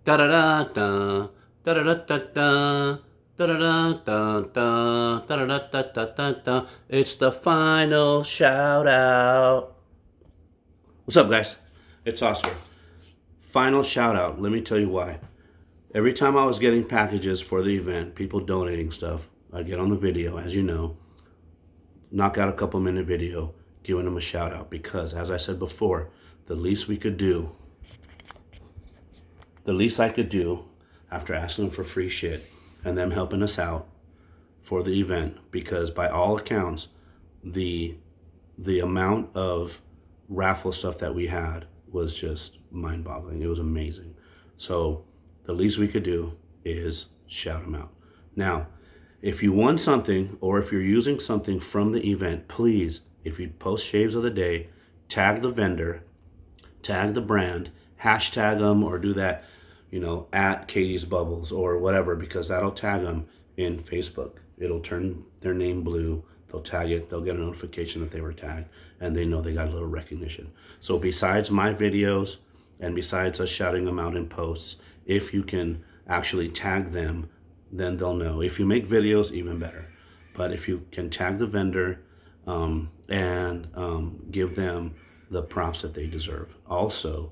Da da da da da da da da. Da da da da da da da da da da da. It's the final shout out. What's up, guys? It's Oscar. Final shout out. Let me tell you why. Every time I was getting packages for the event, people donating stuff, I'd get on the video, as you know, knock out a couple minute video, giving them a shout out. Because, as I said before, the least I could do after asking them for free shit and them helping us out for the event, because by all accounts, the amount of raffle stuff that we had was just mind-boggling. It was amazing. So the least we could do is shout them out. Now, if you won something or if you're using something from the event, please, if you post shaves of the day, tag the vendor, tag the brand, hashtag them, or do that, at Katie's Bubbles or whatever, because that'll tag them in Facebook. It'll turn their name blue. They'll tag it. They'll get a notification that they were tagged, and they know they got a little recognition. So besides my videos and besides us shouting them out in posts, if you can actually tag them, then they'll know. If you make videos, even better. But if you can tag the vendor and give them the props that they deserve. Also,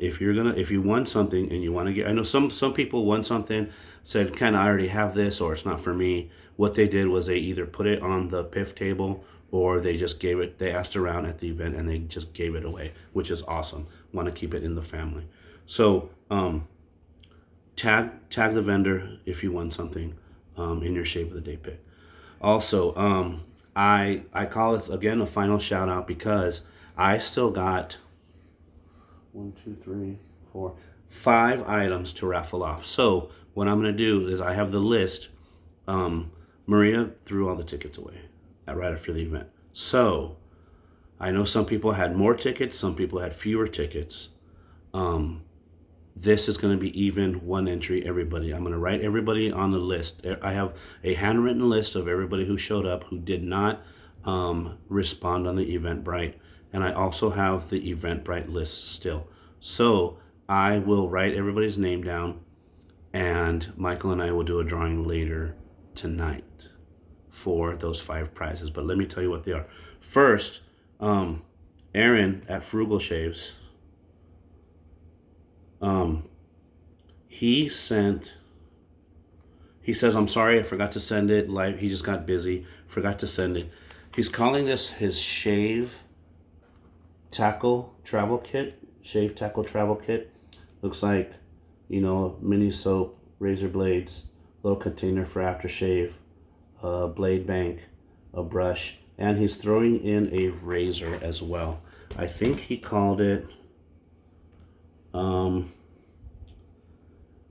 if you want something and you want to get, I know some people want something, said, kind of, I already have this, or it's not for me. What they did was they either put it on the PIF table or they just gave it, they asked around at the event and they just gave it away, which is awesome. Want to keep it in the family. So tag the vendor if you want something in your Shave of the Day pick. Also, I call this again a final shout out because I still got 5 items to raffle off. So what I'm going to do is I have the list. Maria threw all the tickets away right after the event. So I know some people had more tickets, some people had fewer tickets. This is going to be even one entry, everybody. I'm going to write everybody on the list. I have a handwritten list of everybody who showed up who did not respond on the Eventbrite. And I also have the Eventbrite list still. So I will write everybody's name down, and Michael and I will do a drawing later tonight for those 5 prizes. But let me tell you what they are. First, Aaron at Frugal Shaves, he says, I'm sorry, I forgot to send it. He just got busy, forgot to send it. He's calling this his Shave Tackle Travel Kit. Shave Tackle Travel Kit. Looks like, mini soap, razor blades, little container for aftershave, a blade bank, a brush, and he's throwing in a razor as well. I think he called it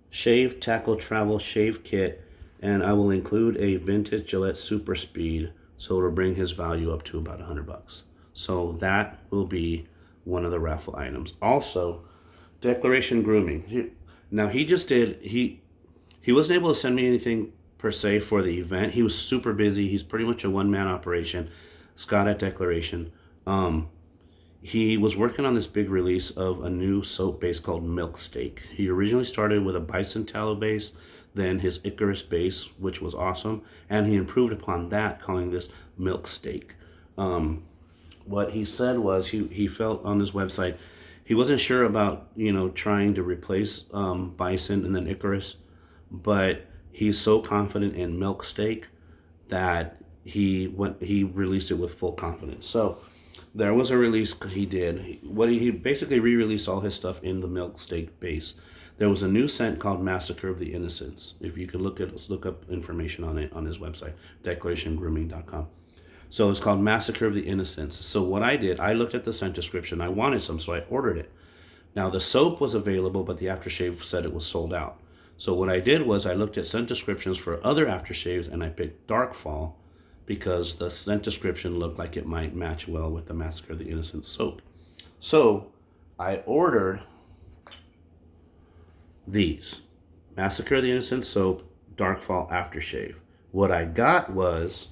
Shave Tackle Travel Shave Kit, and I will include a vintage Gillette Super Speed, so it'll bring his value up to about $100. So that will be one of the raffle items. Also, Declaration Grooming. Now he wasn't able to send me anything per se for the event. He was super busy. He's pretty much a one-man operation. Scott at Declaration. He was working on this big release of a new soap base called Milk Steak. He originally started with a bison tallow base, then his Icarus base, which was awesome, and he improved upon that, calling this Milk Steak. What he said was he felt on his website he wasn't sure about trying to replace bison and then Icarus, but he's so confident in Milk Steak that he released it with full confidence. So there was a release he did. He basically re-released all his stuff in the Milk Steak base. There was a new scent called Massacre of the Innocents. If you could look up information on it on his website, declarationgrooming.com. So it's called Massacre of the Innocents. So what I did, I looked at the scent description. I wanted some, so I ordered it. Now the soap was available, but the aftershave said it was sold out. So what I did was I looked at scent descriptions for other aftershaves, and I picked Dark Fall because the scent description looked like it might match well with the Massacre of the Innocents soap. So I ordered these. Massacre of the Innocents soap, Dark Fall aftershave. What I got was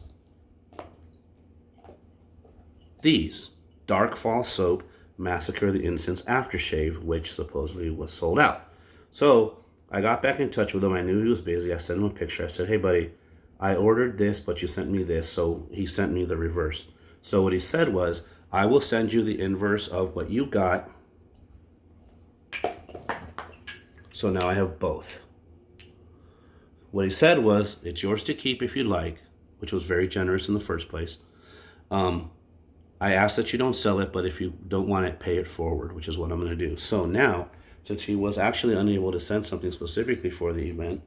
these. Dark Fall soap, Massacre of the Innocents aftershave, which supposedly was sold out. So I got back in touch with him. I knew he was busy. I sent him a picture. I said, hey, buddy, I ordered this, but you sent me this. So he sent me the reverse. So what he said was, I will send you the inverse of what you got. So now I have both. What he said was, it's yours to keep if you like, which was very generous in the first place. I ask that you don't sell it, but if you don't want it, pay it forward, which is what I'm going to do. So now, since he was actually unable to send something specifically for the event,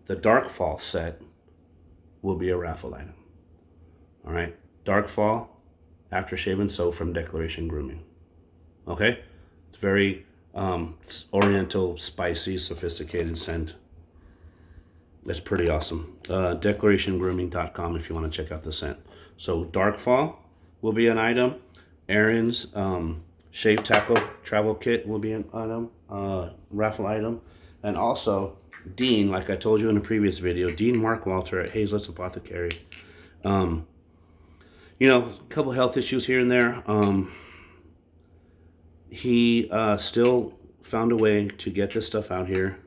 the Dark Fall set will be a raffle item. All right? Dark Fall, Aftershave and Soap from Declaration Grooming. Okay? It's very oriental, spicy, sophisticated scent. It's pretty awesome. DeclarationGrooming.com if you want to check out the scent. So Dark Fall will be an item. Aaron's Shave Tackle Travel Kit will be an item, raffle item. And also, Dean, like I told you in the previous video, Dean Mark Walter at Hazlett's Apothecary. You know, a couple health issues here and there. He still found a way to get this stuff out here.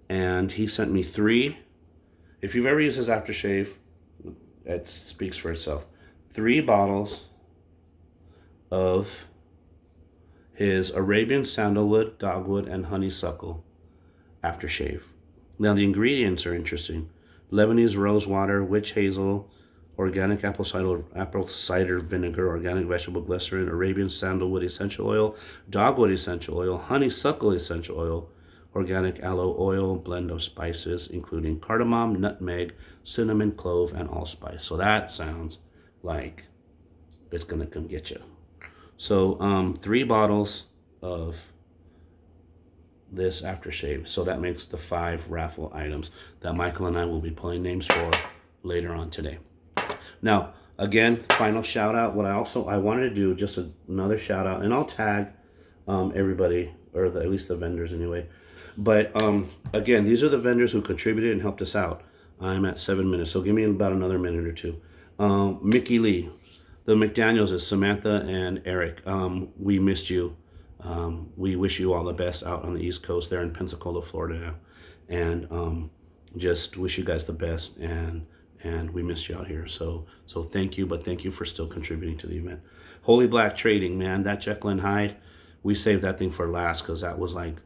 And he sent me 3. If you've ever used his aftershave, it speaks for itself. 3 bottles of his Arabian sandalwood, dogwood, and honeysuckle aftershave. Now the ingredients are interesting. Lebanese rose water, witch hazel, organic apple cider vinegar, organic vegetable glycerin, Arabian sandalwood essential oil, dogwood essential oil, honeysuckle essential oil, organic aloe oil, blend of spices, including cardamom, nutmeg, cinnamon, clove, and allspice. So that sounds like it's going to come get you. So 3 bottles of this aftershave. So that makes the 5 raffle items that Michael and I will be pulling names for later on today. Now, again, final shout out. What I wanted to do just another shout out, and I'll tag everybody, or at least the vendors anyway. But again, these are the vendors who contributed and helped us out. I'm at 7 minutes, so give me about another minute or two. Mickey Lee, the McDaniels is Samantha and Eric. We missed you. We wish you all the best out on the East Coast there in Pensacola, Florida now. And just wish you guys the best, and we missed you out here. So thank you, but thank you for still contributing to the event. Holy Black Trading, man, that Jekyll and Hyde, we saved that thing for last because that was like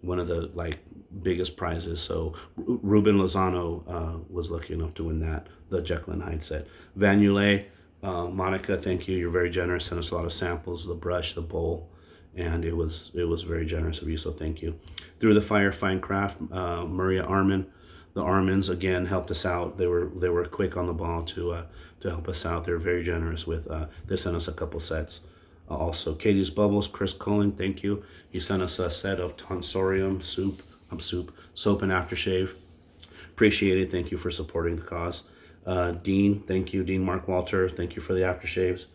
one of the biggest prizes. So Ruben Lozano was lucky enough to win that, the Jekyll and Hyde set. Vanulay, Monica, thank you. You're very generous. Sent us a lot of samples, the brush, the bowl, and it was very generous of you. So thank you. Through the Fire Fine Craft, Maria Armin, the Armins again helped us out. They were quick on the ball to help us out. They were very generous with. They sent us a couple sets. Also, Katie's Bubbles, Chris Cullen, thank you. He sent us a set of tonsorium soap and aftershave. Appreciate it. Thank you for supporting the cause. Dean, thank you. Dean Mark Walter, thank you for the aftershaves.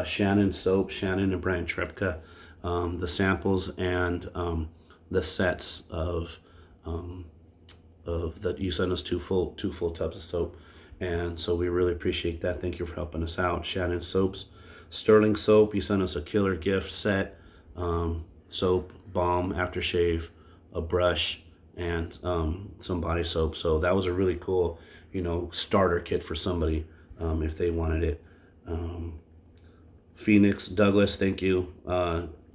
Shannon Soap, Shannon and Brian Trepka, the samples and the sets of that you sent us two full tubs of soap, and so we really appreciate that. Thank you for helping us out. Shannon Soaps, Sterling Soap, you sent us a killer gift set, soap, balm, aftershave, a brush, and some body soap. So that was a really cool, starter kit for somebody if they wanted it. Phoenix, Douglas, thank you.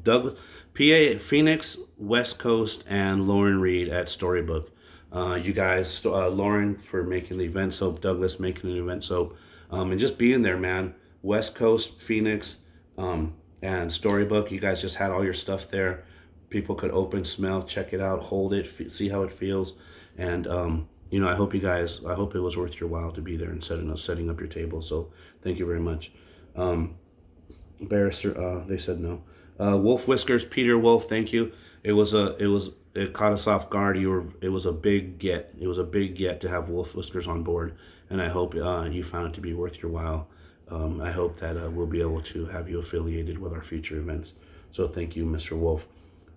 Douglas, PA, Phoenix, West Coast, and Lauren Reed at Storybook. You guys, Lauren for making the event soap, Douglas making an event soap, and just being there, man. West Coast, Phoenix, and Storybook, you guys just had all your stuff there. People could open, smell, check it out, hold it, see how it feels. And, I hope it was worth your while to be there and setting up your table. So thank you very much. Barrister, they said no. Wolf Whiskers, Peter Wolf, thank you. It caught us off guard. It was a big get. It was a big get to have Wolf Whiskers on board, and I hope you found it to be worth your while. I hope that we'll be able to have you affiliated with our future events. So thank you, Mr. Wolf.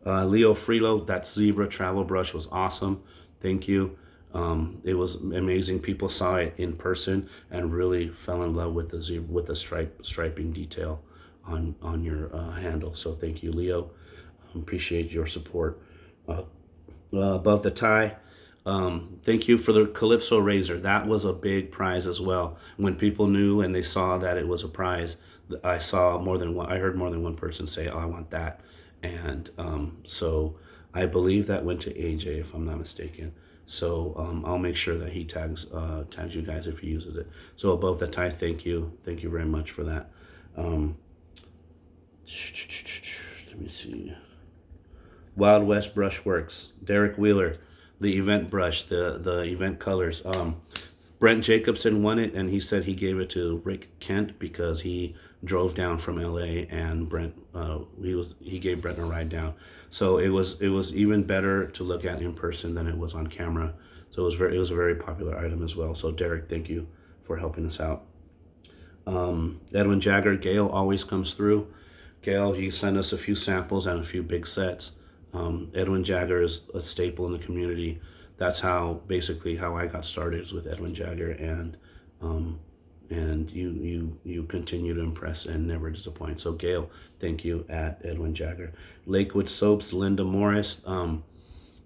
Leo Freelo, that zebra travel brush was awesome. Thank you. It was amazing. People saw it in person and really fell in love with the zebra, with the striping detail on your handle. So thank you, Leo. Appreciate your support. uh, above the tie. Thank you for the Calypso razor. That was a big prize as well. When people knew and they saw that it was a prize, I saw more than one. I heard more than one person say, "Oh, I want that," and so I believe that went to AJ, if I'm not mistaken. So I'll make sure that he tags you guys if he uses it. So above the tie, thank you very much for that. Let me see. Wild West Brushworks, Derek Wheeler, the event brush, the event colors. Brent Jacobson won it, and he said he gave it to Rick Kent because he drove down from LA, and Brent he gave Brent a ride down. So it was even better to look at in person than it was on camera. So it was a very popular item as well. So Derek, thank you for helping us out. Edwin Jagger, Gail always comes through. Gail, he sent us a few samples and a few big sets. Edwin Jagger is a staple in the community. That's basically how I got started, is with Edwin Jagger, and you continue to impress and never disappoint. So Gail, thank you at Edwin Jagger. Lakewood Soaps, Linda Morris,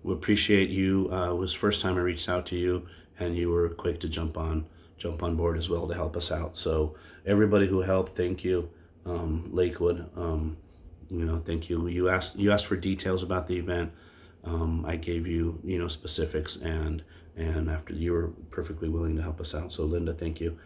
we appreciate you. It was the first time I reached out to you, and you were quick to jump on board as well to help us out. So everybody who helped, thank you. Lakewood, thank you. You asked for details about the event. I gave you, specifics, and after, you were perfectly willing to help us out. So Linda, thank you.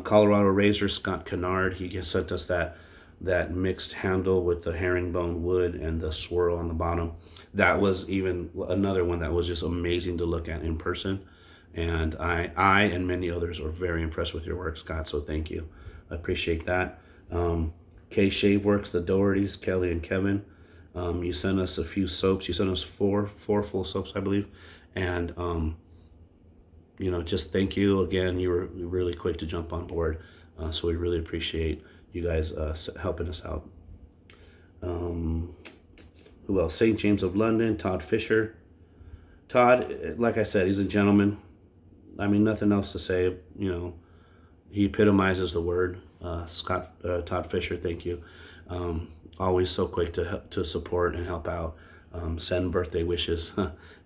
Colorado Razor, Scott Kennard, he sent us that mixed handle with the herringbone wood and the swirl on the bottom. That was even another one that was just amazing to look at in person. And I and many others are very impressed with your work, Scott. So thank you. I appreciate that. K Shave Works, the Dohertys, Kelly and Kevin. You sent us a few soaps. You sent us four full soaps, I believe. And, just thank you again. You were really quick to jump on board. So we really appreciate you guys helping us out. Who else? St. James of London, Todd Fisher. Todd, like I said, he's a gentleman. I mean, nothing else to say. He epitomizes the word. Todd Fisher, thank you. Always so quick to support and help out, send birthday wishes,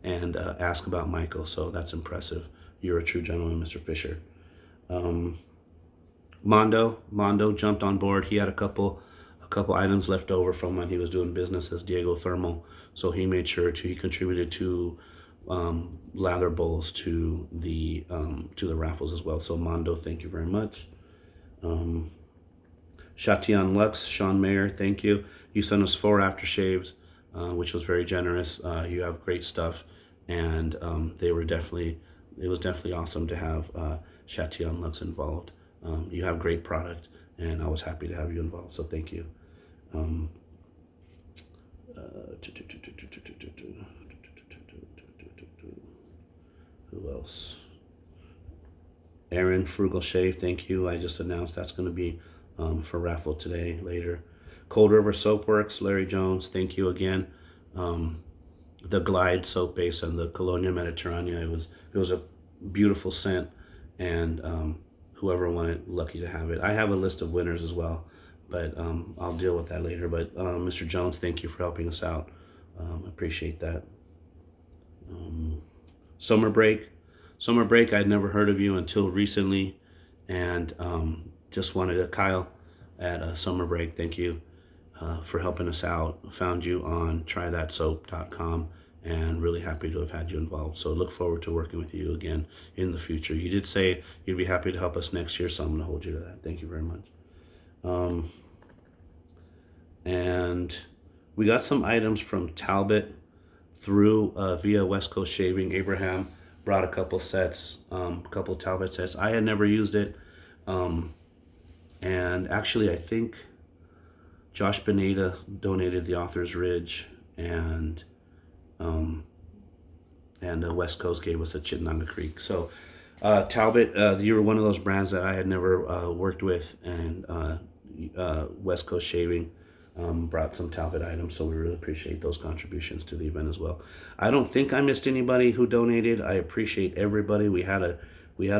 and ask about Michael. So that's impressive. You're a true gentleman, Mr. Fisher. Mondo jumped on board. He had a couple items left over from when he was doing business as Diego Thermal. So he made sure he contributed to lather bowls to the raffles as well. So Mondo, thank you very much. Chation Lux, Sean Mayer, thank you. You sent us 4 aftershaves, which was very generous. You have great stuff, and it was definitely awesome to have Chation Lux involved. You have great product, and I was happy to have you involved. So thank you. Who else? Aaron Frugal Shave, thank you. I just announced that's going to be for raffle today, later. Cold River Soapworks, Larry Jones, thank you again. The Glide soap base and the Colonia Mediterranea, it was a beautiful scent, and whoever won it, lucky to have it. I have a list of winners as well, but I'll deal with that later. But Mr. Jones, thank you for helping us out. Appreciate that. Summer Break, I'd never heard of you until recently, and just wanted to, Kyle at Summer Break, thank you for helping us out. Found you on trythatsoap.com, and really happy to have had you involved. So look forward to working with you again in the future. You did say you'd be happy to help us next year, so I'm going to hold you to that. Thank you very much. And we got some items from Talbot through via West Coast Shaving. Abraham brought a couple sets, couple Talbot sets. I had never used it. And actually, I think Josh Beneda donated the Author's Ridge, and West Coast gave us a Chittenango Creek. So Talbot, you were one of those brands that I had never worked with, and West Coast Shaving brought some Talbot items, so we really appreciate those contributions to the event as well. I don't think I missed anybody who donated. I appreciate everybody. We had a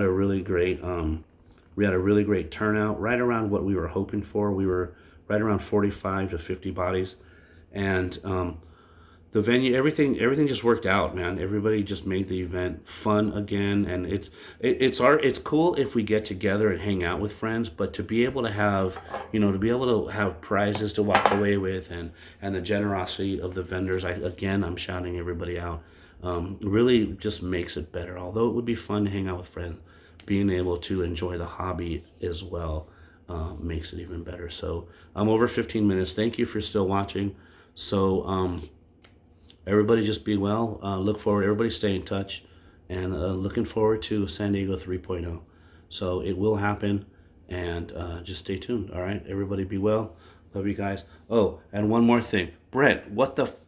really great turnout, right around what we were hoping for. We were right around 45 to 50 bodies, and the venue, everything just worked out, man. Everybody just made the event fun again, and it's cool if we get together and hang out with friends, but to be able to have, to be able to have prizes to walk away with, and the generosity of the vendors, I'm shouting everybody out, really just makes it better. Although it would be fun to hang out with friends, being able to enjoy the hobby as well makes it even better. So I'm over 15 minutes. Thank you for still watching. So everybody just be well. Look forward. Everybody stay in touch. And looking forward to San Diego 3.0. So it will happen. And just stay tuned. All right. Everybody be well. Love you guys. Oh, and one more thing. Brett, what the